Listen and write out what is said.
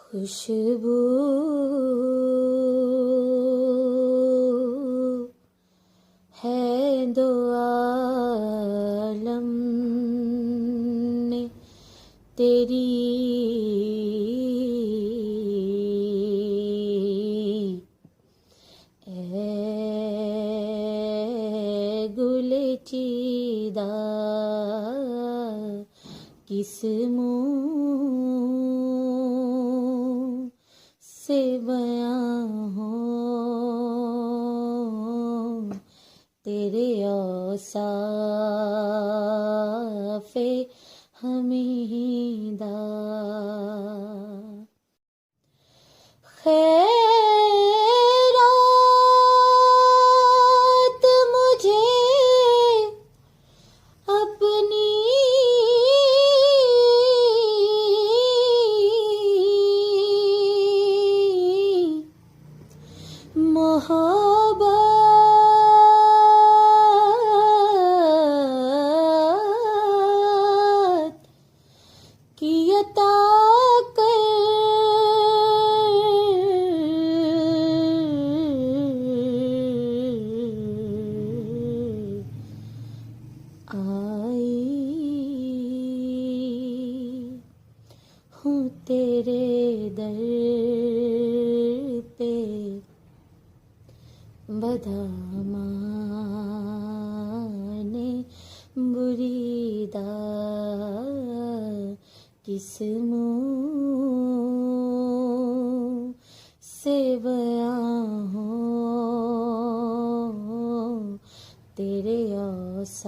खुशबू है दो आलम में तेरी, ए गुले चीदा किस मुँह से बयां हो तेरे औसाफ़े हमीदा। खैरात मुझे अपनी मोहब्बत की अता कर, आई हूँ तेरे दर पे बदामाने बुरीदा किस मुँह से बयां हो तेरे औसाफ़े